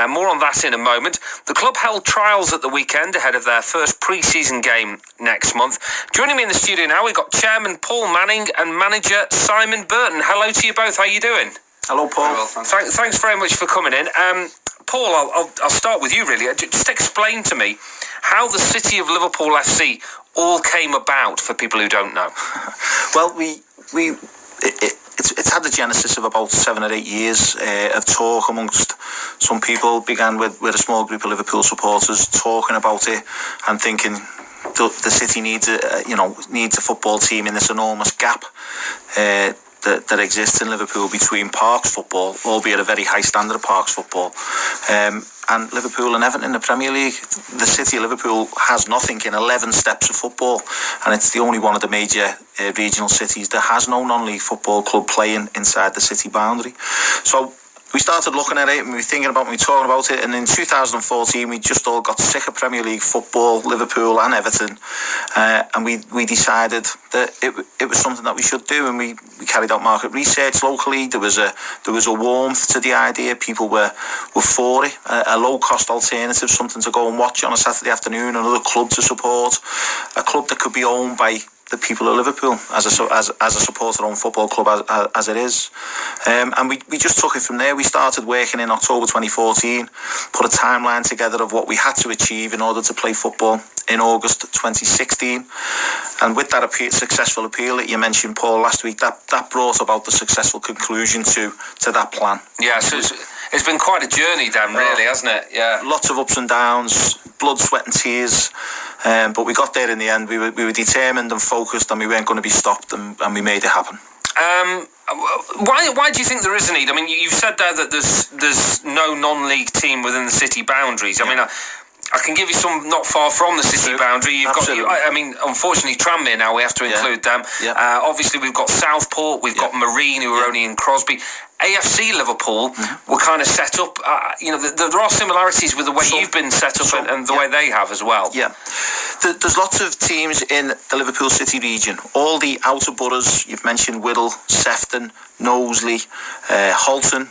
More on that in a moment. The club held trials at the weekend ahead of their first pre-season game next month. Joining me in the studio now, we've got Chairman Paul Manning and Manager Simon Burton. Hello to you both. How are you doing? Hello, Paul. Well, Thanks very much for coming in. Paul, I'll start with you, really. Just explain to me how the City of Liverpool FC all came about for people who don't know. Well, it's had the genesis of about 7 or 8 years of talk amongst some people. Began with a small group of Liverpool supporters talking about it and thinking the city needs a football team in this enormous gap that exists in Liverpool between Parks football, albeit a very high standard of Parks football, and Liverpool and Everton in the Premier League. The city of Liverpool has nothing in 11 steps of football, and it's the only one of the major regional cities that has no non-league football club playing inside the city boundary. So we started looking at it and we were thinking about it, we were talking about it, and in 2014 we just all got sick of Premier League football, Liverpool and Everton, and we decided that it was something that we should do, and we carried out market research locally. There was a warmth to the idea. People were for it, a low cost alternative, something to go and watch on a Saturday afternoon, another club to support, a club that could be owned by the people of Liverpool as a supporter-owned football club as it is, and we just took it from there. We started working in October 2014, put a timeline together of what we had to achieve in order to play football in August 2016, and with that successful appeal that you mentioned, Paul, last week, that brought about the successful conclusion to that plan. Yeah, so it's been quite a journey then, really, hasn't it? Yeah, lots of ups and downs, blood, sweat and tears. But we got there in the end. We were determined and focused, and we weren't going to be stopped, and we made it happen. Why do you think there is a need? I mean, you've said there that there's no non-league team within the city boundaries. I mean, I can give you some not far from the city boundary. You've Absolutely. got, I mean, unfortunately, Tranmere now, we have to include them. Yeah. Obviously, we've got Southport, we've got Marine, who are only in Crosby. AFC Liverpool were kind of set up, there are similarities with the way you've been set up and the way they have as well. Yeah, there's lots of teams in the Liverpool City region. All the outer boroughs, you've mentioned Whittle, Sefton, Knowsley, Halton,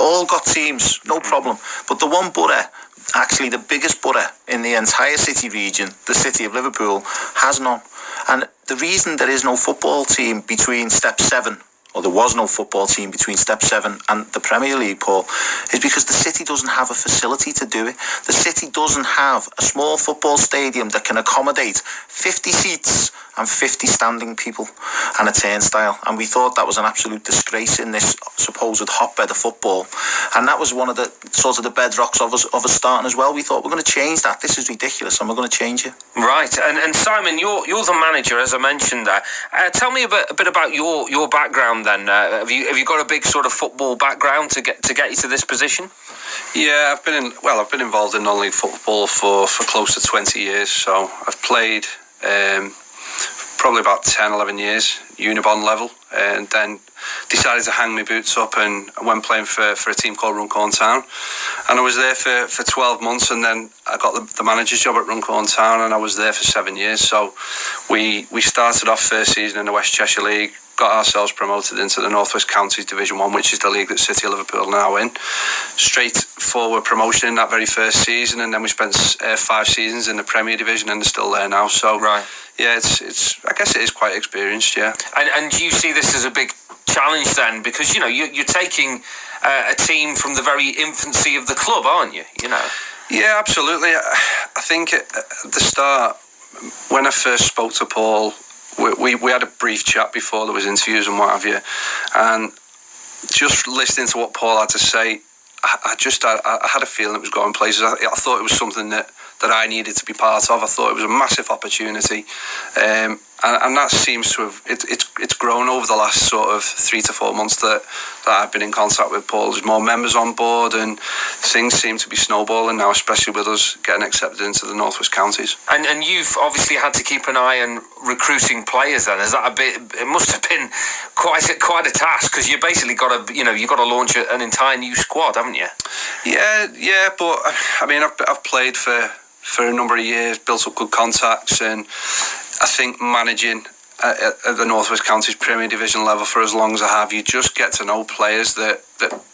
all got teams, no problem. But the one borough, actually the biggest borough in the entire city region, the City of Liverpool, has none. And the reason there is no football team between Step 7, or there was no football team between Step 7 and the Premier League, Paul, is because the city doesn't have a facility to do it. The city doesn't have a small football stadium that can accommodate 50 seats and 50 standing people and a turnstile. And we thought that was an absolute disgrace in this supposed hotbed of football. And that was one of the sort of the bedrocks of us starting as well. We thought, we're going to change that. This is ridiculous, and we're going to change it. Right. And Simon, you're the manager, as I mentioned there. Tell me a bit about your background then. Have you got a big sort of football background to get you to this position? Yeah, I've been involved in non-league football for close to 20 years. So I've played probably about 10, 11 years, Unibond level, and then decided to hang my boots up and went playing for a team called Runcorn Town. And I was there for 12 months, and then I got the manager's job at Runcorn Town, and I was there for 7 years. So we started off first season in the West Cheshire League, got ourselves promoted into the North West Counties Division 1, which is the league that City of Liverpool are now in. Straightforward promotion in that very first season, and then we spent 5 seasons in the Premier Division, and they're still there now. So right. Yeah, it's I guess it is quite experienced, yeah. And you see this as a big challenge then, because you're taking a team from the very infancy of the club, aren't you? Yeah, absolutely. I think at the start, when I first spoke to Paul, we had a brief chat before there was interviews and what have you, and just listening to what Paul had to say, I had a feeling it was going places. I thought it was something that I needed to be part of. I thought it was a massive opportunity, and that seems to have it's grown over the last sort of 3 to 4 months that I've been in contact with Paul. There's more members on board, and things seem to be snowballing now, especially with us getting accepted into the North West Counties. And you've obviously had to keep an eye on recruiting players. Then is that a bit? It must have been quite a task, because you basically got to you've got to launch an entire new squad, haven't you? Yeah, but I mean I've played for a number of years, built up good contacts, and I think managing at the North West Counties Premier Division level for as long as I have. You just get to know players that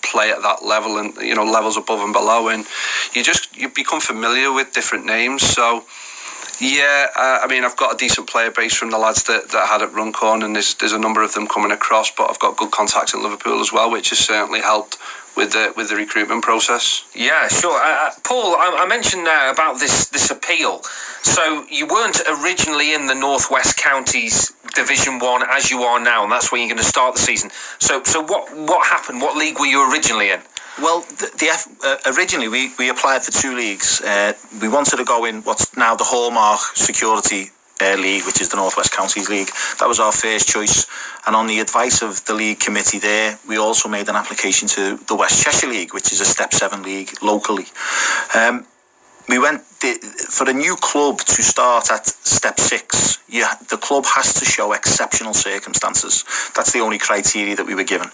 play at that level, and levels above and below, and you become familiar with different names. So yeah, I mean, I've got a decent player base from the lads that I had at Runcorn, and there's a number of them coming across, but I've got good contacts in Liverpool as well, which has certainly helped with the recruitment process. Yeah, sure. Paul, I mentioned now about this appeal. So you weren't originally in the North West Counties Division 1 as you are now, and that's where you're going to start the season. So what happened? What league were you originally in? Well, originally we applied for 2 leagues. We wanted to go in what's now the Hallmark Security League, which is the North West Counties League. That was our first choice, and on the advice of the league committee there, we also made an application to the West Cheshire League, which is a Step 7 league locally. We went for a new club to start at Step 6. The club has to show exceptional circumstances. That's the only criteria that we were given.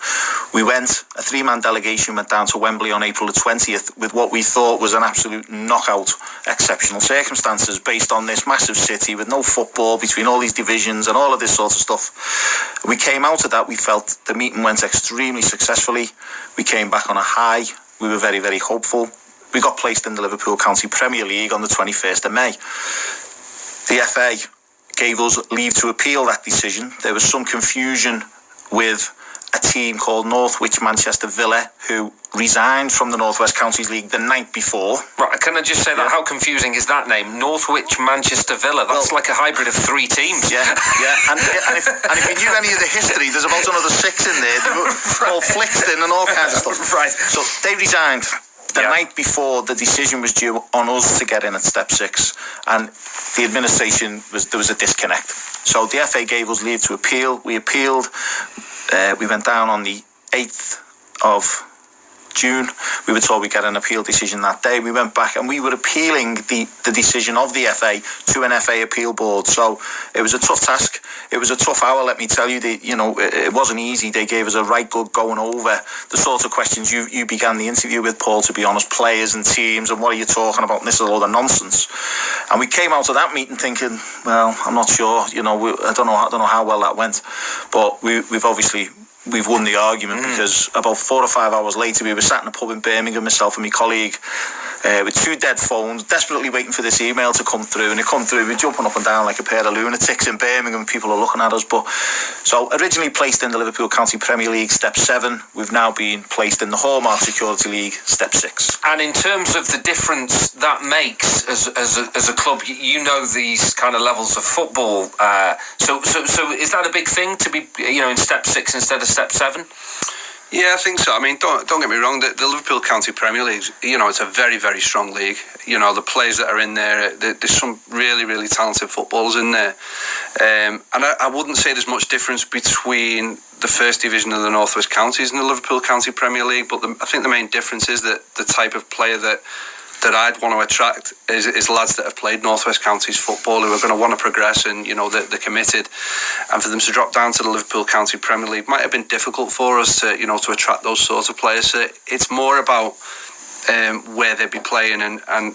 We went, a 3-man delegation went down to Wembley on April the 20th with what we thought was an absolute knockout exceptional circumstances based on this massive city with no football between all these divisions and all of this sort of stuff. We came out of that, we felt the meeting went extremely successfully. We came back on a high. We were very, very hopeful. We got placed in the Liverpool County Premier League on the 21st of May. The FA gave us leave to appeal that decision. There was some confusion with a team called Northwich Manchester Villa, who resigned from the North West Counties League the night before. Right, can I just say that? How confusing is that name? Northwich Manchester Villa. That's like a hybrid of 3 teams. Yeah. And if you knew any of the history, there's about another 6 in there. They were all flicked in and all kinds of stuff. Right. So they resigned the night before the decision was due on us to get in at Step 6, and the administration there was a disconnect. So the FA gave us leave to appeal. We appealed. We went down on the 8th of June. We were told we'd get an appeal decision that day. We went back and we were appealing the decision of the FA to an FA appeal board. So it was a tough task. It was a tough hour, let me tell you. It wasn't easy. They gave us a right good going over the sort of questions you began the interview with, Paul, to be honest, players and teams, and what are you talking about, and this is all the nonsense. And we came out of that meeting thinking, well, I'm not sure, I don't know how well that went, but we've won the argument because about 4 or 5 hours later, we were sat in a pub in Birmingham, myself and my colleague, with 2 dead phones, desperately waiting for this email to come through. And it come through, we're jumping up and down like a pair of lunatics in Birmingham. People are looking at us. But so originally placed in the Liverpool County Premier League, Step 7, we've now been placed in the Hallmark Security League, Step 6. And in terms of the difference that makes as a club, you know these kind of levels of football. So is that a big thing to be in Step 6 instead of Step 7? Yeah, I think so. I mean, don't get me wrong. The Liverpool County Premier League, it's a very, very strong league. The players that are in there, there's some really, really talented footballers in there. And I wouldn't say there's much difference between the first division of the North West Counties and the Liverpool County Premier League. But I think the main difference is that the type of player that I'd want to attract is lads that have played North West Counties football, who are going to want to progress, and they're committed. And for them to drop down to the Liverpool County Premier League might have been difficult for us to attract those sorts of players. So it's more about where they'd be playing and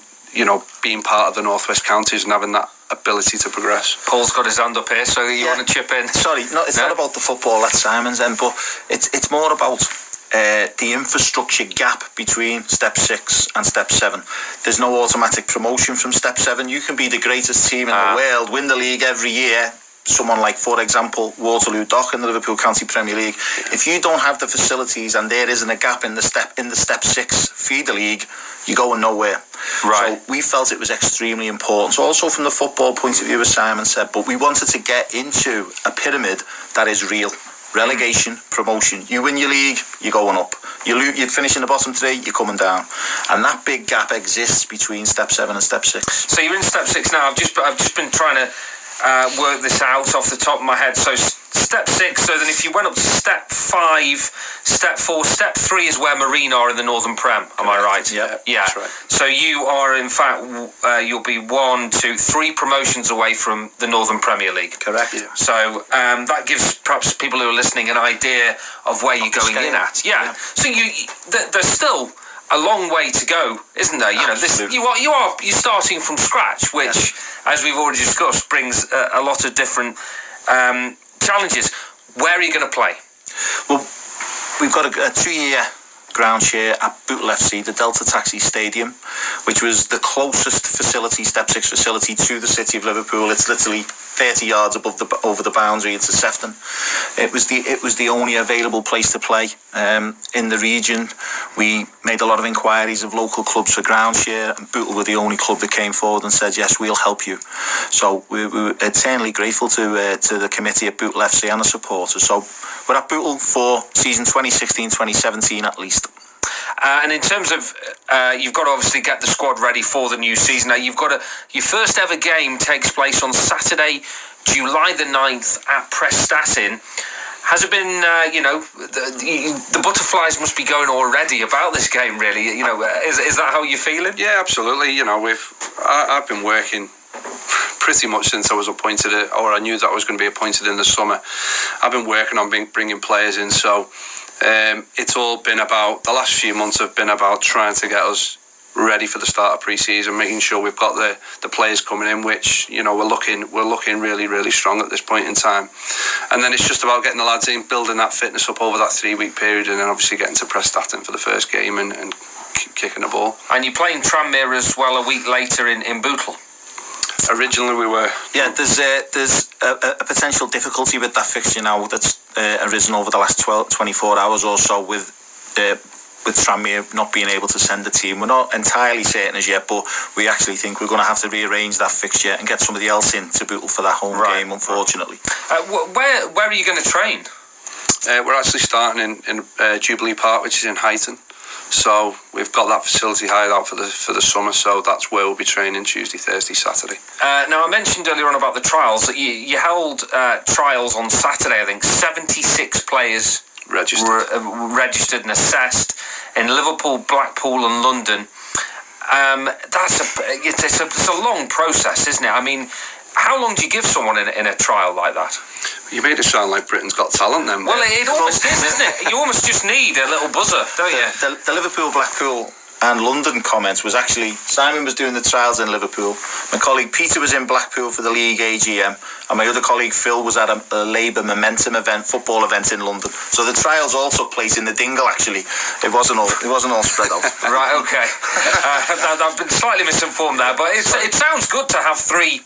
being part of the North West Counties and having that ability to progress. Paul's got his hand up here, so you want to chip in? Sorry, it's not about the football, that's Simon's end, but it's more about the infrastructure gap between Step 6 and Step 7. There's no automatic promotion from Step 7. You can be the greatest team in the world, win the league every year. Someone like, for example, Waterloo Dock in the Liverpool County Premier League. If you don't have the facilities and there isn't a gap in the Step 6 feeder league, you're going nowhere. Right. So we felt it was extremely important. So also from the football point of view, as Simon said, but we wanted to get into a pyramid that is real. Relegation, promotion. You win your league, you're going up. You finish in the bottom 3, you're coming down. And that big gap exists between Step 7 and Step 6. So you're in Step 6 now. I've just been trying to work this out off the top of my head. So Step 6, so then if you went up to Step 5, Step 4, Step 3 is where Marine are in the Northern Prem, am I right? Yeah, that's right. So you are, in fact, you'll be 1, 2, 3 promotions away from the Northern Premier League. Correct. Yeah. So that gives perhaps people who are listening an idea of where you're going in at. Yeah. So there's still a long way to go, isn't there? You're starting from scratch, which, as we've already discussed, brings a lot of different Challenges. Where are you going to play? Well, we've got a 2-year ground share at Bootle FC, the Delta Taxi Stadium, which was the closest facility, Step 6 facility, to the city of Liverpool. It's literally 30 yards over the boundary into Sefton. It was the only available place to play in the region. We made a lot of inquiries of local clubs for ground share, and Bootle were the only club that came forward and said, yes, we'll help you. So we were eternally grateful to the committee at Bootle FC and the supporters. So we're at Bootle for season 2016-2017 at least. And in terms of, you've got to obviously get the squad ready for the new season. Now, your first ever game takes place on Saturday, July the 9th at Prestatyn. Has it been, the butterflies must be going already about this game, really. Is that how you're feeling? Yeah, absolutely. I've been working pretty much since I was appointed, or I knew that I was going to be appointed in the summer. I've been working on bringing players in, so it's all been about, the last few months have been about trying to get us ready for the start of pre-season, making sure we've got the players coming in, which we're looking really, really strong at this point in time. And then it's just about getting the lads in, building that fitness up over that 3-week period, and then obviously getting to Prestatyn for the first game and kicking the ball. And you're playing Tranmere as well a week later in Bootle. Originally we were. Yeah, there's a potential difficulty with that fixture now that's arisen over the last 24 hours or so with Tranmere not being able to send a team. We're not entirely certain as yet, but we actually think we're going to have to rearrange that fixture and get somebody else in to Bootle for that home game, unfortunately. Where are you going to train? We're actually starting in Jubilee Park, which is in Huyton. So we've got that facility hired out for the summer, so that's where we'll be training Tuesday, Thursday, Saturday. Now, I mentioned earlier on about the trials. You held trials on Saturday, I think. 76 players registered and assessed in Liverpool, Blackpool and London. It's a long process, isn't it? I mean, how long do you give someone in a trial like that? You made it sound like Britain's Got Talent then. Well, it almost is, isn't it? You almost just need a little buzzer, don't you? The Liverpool, Blackpool and London comments was actually, Simon was doing the trials in Liverpool, my colleague Peter was in Blackpool for the League AGM, and my other colleague Phil was at a Labour Momentum event, football event in London. So the trials all took place in the Dingle, actually. It wasn't all spread out. Right, okay. I've been slightly misinformed there, but it sounds good to have 3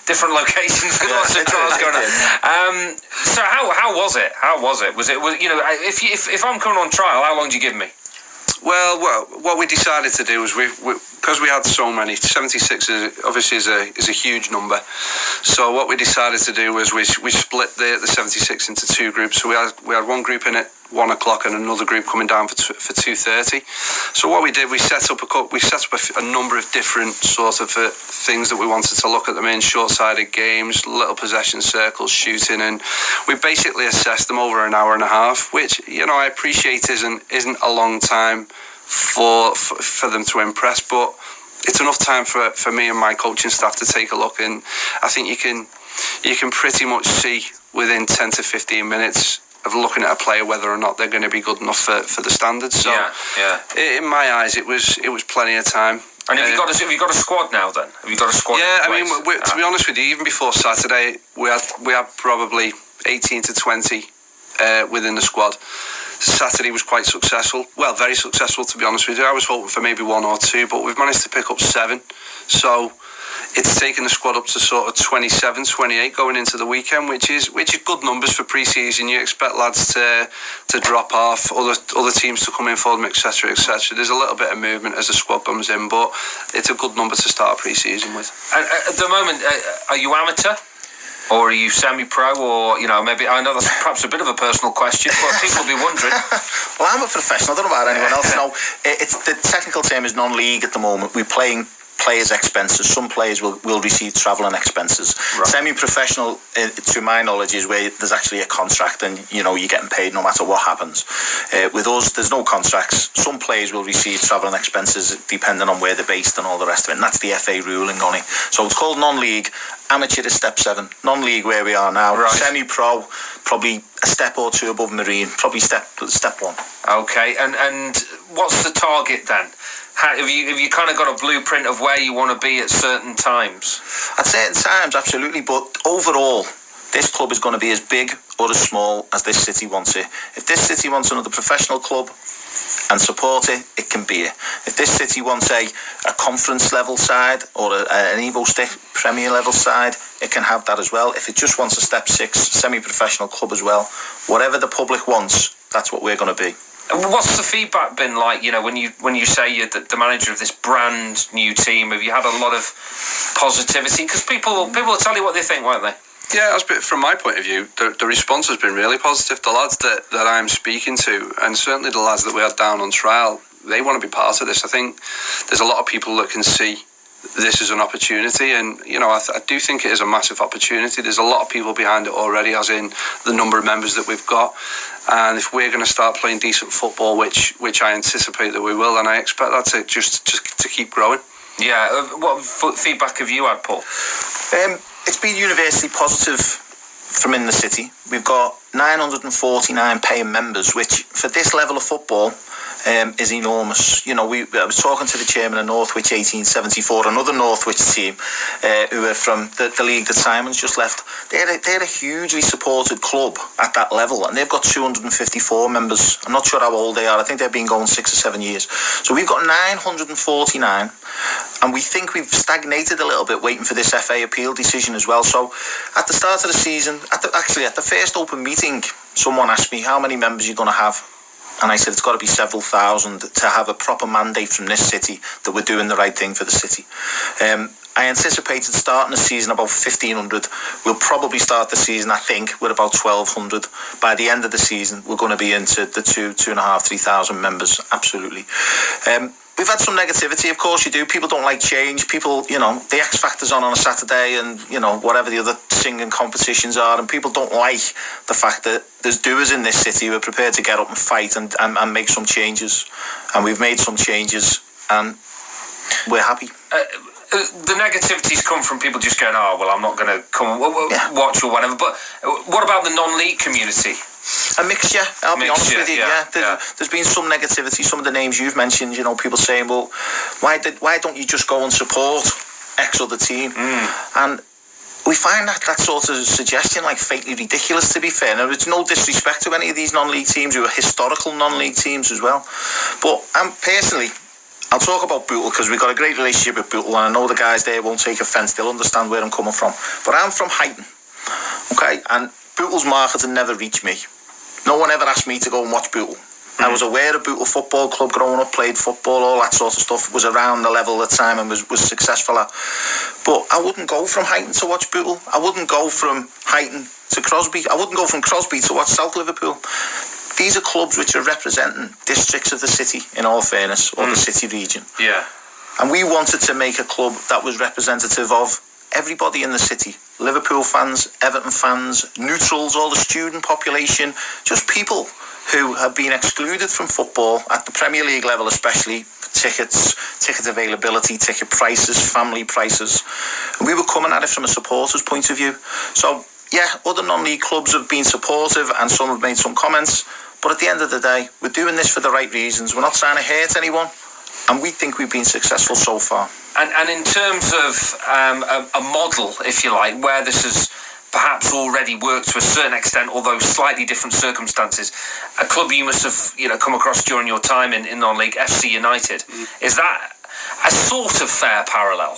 different locations with lots of trials going on. So how was it? Was it if I'm coming on trial, how long do you give me? Well, what we decided to do was because we had so many, 76 is a huge number. So what we decided to do was we split the 76 into 2 groups. So we had one group in at 1 o'clock and another group coming down for 2:30. So what we did, we set up a number of different sort of things that we wanted to look at them in: short-sided games, little possession circles, shooting, and we basically assessed them over an hour and a half, which I appreciate isn't a long time for them to impress, but it's enough time for me and my coaching staff to take a look, and I think you can pretty much see within 10 to 15 minutes of looking at a player whether or not they're going to be good enough for the standards. So in my eyes it was plenty of time. And have you got a squad now then? Have you got a squad? Yeah, I mean, to be honest with you, even before Saturday we had probably 18 to 20 within the squad. Saturday was quite successful. Well, very successful, to be honest with you. I was hoping for maybe 1 or 2, but we've managed to pick up 7. So it's taken the squad up to sort of 27, 28 going into the weekend, which is good numbers for pre-season. You expect lads to drop off, other teams to come in for them, etc., etc. There's a little bit of movement as the squad comes in, but it's a good number to start pre-season with. At the moment, are you amateur? Or are you semi-pro, or, maybe, I know that's perhaps a bit of a personal question, but people will be wondering. Well, I'm a professional, I don't know about anyone else. No, it's the technical term is non-league at the moment. We're playing players' expenses. Some players will receive travel and expenses. Right. Semi-professional, to my knowledge, is where there's actually a contract and, you're getting paid no matter what happens. With us, there's no contracts. Some players will receive travel and expenses depending on where they're based and all the rest of it. And that's the FA ruling on it. So it's called non-league. Amateur is step 7. Non-league where we are now. Right. Semi-pro, probably a step or 2 above marine. Probably step 1. Okay, and what's the target then? Have you kind of got a blueprint of where you want to be at certain times? At certain times, absolutely. But overall, This club is going to be as big or as small as this city wants it. If this city wants another professional club and support it, it can be it. If this city wants a conference level side or an Evo Stick Premier level side, it can have that as well. If it just wants a Step 6 semi-professional club as well, whatever the public wants, that's what we're going to be. What's the feedback been like? You know, when you say you're the manager of this brand new team, have you had a lot of positivity? Because people will tell you what they think, won't they? Yeah, from my point of view, the response has been really positive. The lads that I'm speaking to, and certainly the lads that we had down on trial, they want to be part of this. I think there's a lot of people that can see this is an opportunity, and you know, I do think it is a massive opportunity. There's a lot of people behind it already, as in the number of members that we've got, and if we're going to start playing decent football, which I anticipate that we will, and I expect that to just to keep growing. Yeah. What feedback have you had, Paul? It's been universally positive from in the city. We've got 949 paying members, which for this level of football is enormous. You know, I was talking to the chairman of Northwich 1874, another Northwich team who are from the league that Simon's just left. They're a hugely supported club at that level, and they've got 254 members. I'm not sure how old they are. I think they've been going 6 or 7 years. So we've got 949, and we think we've stagnated a little bit waiting for this FA appeal decision as well. So at the start of the season, at the first open meeting, someone asked me, how many members are you going to have? And I said, it's got to be several thousand to have a proper mandate from this city that we're doing the right thing for the city. I anticipated starting the season about 1,500. We'll probably start the season, I think, with about 1,200. By the end of the season, we're going to be into the 2,500, 3,000 members. Absolutely. We've had some negativity, of course you do. People don't like change. People, you know, the X Factor's on a Saturday and, you know, whatever the other singing competitions are, and people don't like the fact that there's doers in this city who are prepared to get up and fight and make some changes. And we've made some changes, and we're happy. The negativities come from people just going, oh, well, I'm not going to come watch or whatever. But what about the non-league community? A mixture, I'll be honest with you. There's been some negativity. Some of the names you've mentioned, you know, people saying, well, why don't you just go and support X other team? And we find that sort of suggestion like fatally ridiculous, to be fair. Now, it's no disrespect to any of these non-league teams who are historical non-league teams as well. But personally, I'll talk about Bootle because we've got a great relationship with Bootle, and I know the guys there won't take offence. They'll understand where I'm coming from. But I'm from Huyton, okay? And Bootle's marketing never reached me. No one ever asked me to go and watch Bootle. I was aware of Bootle Football Club growing up, played football, all that sort of stuff. Was around the level at the time and was successful at. But I wouldn't go from Huyton to watch Bootle. I wouldn't go from Huyton to Crosby. I wouldn't go from Crosby to watch South Liverpool. These are clubs which are representing districts of the city, in all fairness, or the city region. Yeah. And we wanted to make a club that was representative of everybody in the city. Liverpool fans, Everton fans, neutrals, all the student population, just people who have been excluded from football at the Premier League level, especially ticket availability, ticket prices, family prices. And we were coming at it from a supporter's point of view. So, yeah, other non-league clubs have been supportive and some have made some comments. But at the end of the day, we're doing this for the right reasons. We're not trying to hurt anyone. And we think we've been successful so far. And in terms of a model, if you like, where this has perhaps already worked to a certain extent, although slightly different circumstances, a club you must have come across during your time in non-league, FC United, is that a sort of fair parallel?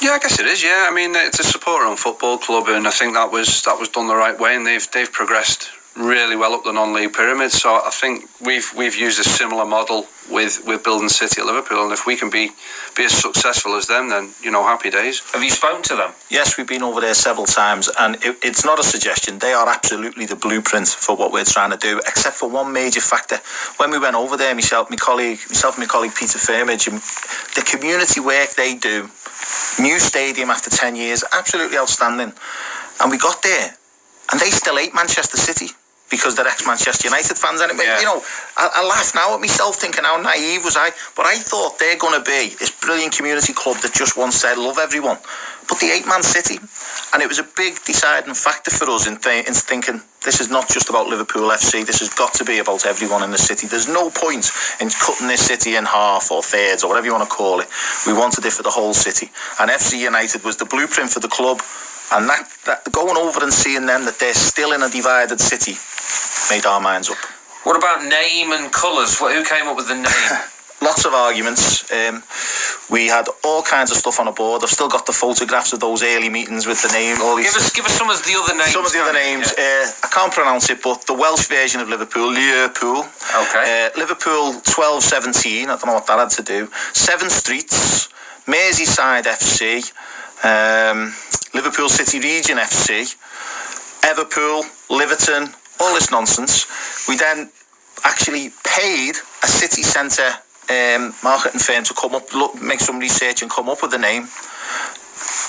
Yeah, I guess it is. Yeah, I mean, it's a supporter-owned football club, and I think that was done the right way, and they've progressed really well up the non-league pyramid. So I think we've used a similar model with Building City at Liverpool, and if we can be as successful as them, then happy days. Have you spoken to them? Yes, we've been over there several times, and it's not a suggestion. They are absolutely the blueprint for what we're trying to do, except for one major factor. When we went over there, myself and my colleague Peter Firmage, the community work they do, new stadium after 10 years, absolutely outstanding. And we got there, and they still hate Manchester City because they're ex-Manchester United fans. And I laugh now at myself thinking how naive was I. But I thought they're going to be this brilliant community club that just wants to love everyone. But they hate Man City. And it was a big deciding factor for us in thinking this is not just about Liverpool FC. This has got to be about everyone in the city. There's no point in cutting this city in half or thirds or whatever you want to call it. We wanted it for the whole city. And FC United was the blueprint for the club. And that going over and seeing them, that they're still in a divided city, made our minds up. What about name and colours? Who came up with the name? Lots of arguments. We had all kinds of stuff on a board. I've still got the photographs of those early meetings with the name. Give us some of the other names. Some of the other names. Yeah. I can't pronounce it, but the Welsh version of Liverpool, Liverpool. Okay. Liverpool 1217. I don't know what that had to do. 7 Streets, Merseyside FC, Liverpool City Region FC, Everpool, Liverton, all this nonsense. We then actually paid a city centre marketing firm to come up, make some research and come up with a name.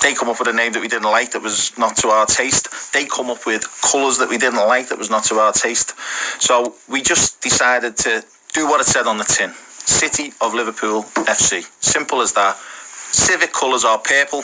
They come up with a name that we didn't like, that was not to our taste. They come up with colours that we didn't like, that was not to our taste. So we just decided to do what it said on the tin. City of Liverpool FC. Simple as that. Civic colours are purple,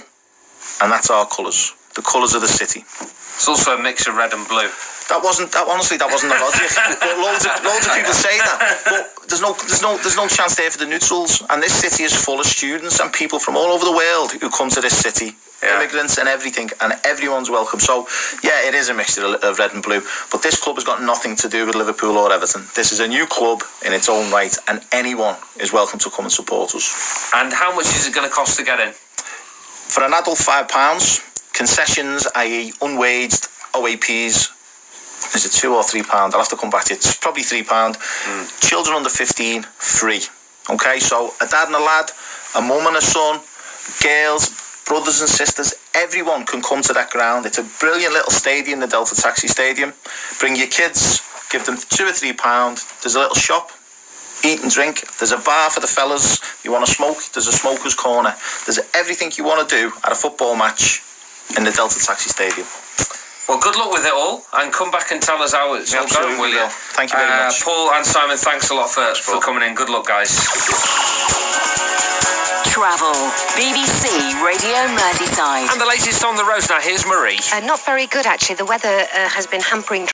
and that's our colours. The colours of the city. It's also a mix of red and blue. Honestly, that wasn't the logic. But loads of people say that. But there's no chance there for the neutrals. And this city is full of students and people from all over the world who come to this city. Yeah. Immigrants and everything, and everyone's welcome. So, yeah, it is a mixture of red and blue. But this club has got nothing to do with Liverpool or Everton. This is a new club in its own right, and anyone is welcome to come and support us. And how much is it going to cost to get in? For an adult, £5. Concessions, i.e. unwaged, OAPs, is it £2 or £3? I'll have to come back to it. It's probably £3. Children under 15, free. Okay, so a dad and a lad, a mum and a son, girls, brothers and sisters, everyone can come to that ground. It's a brilliant little stadium, the Delta Taxi Stadium. Bring your kids, give them £2 or £3. There's a little shop, eat and drink. There's a bar for the fellas. You want to smoke? There's a smoker's corner. There's everything you want to do at a football match in the Delta Taxi Stadium. Well, good luck with it all, and come back and tell us how it's all going, will you? Thank you very much. Paul and Simon, thanks a lot for coming in. Good luck, guys. Travel, BBC Radio Merseyside. And the latest on the roads now, here's Marie. Not very good, actually. The weather has been hampering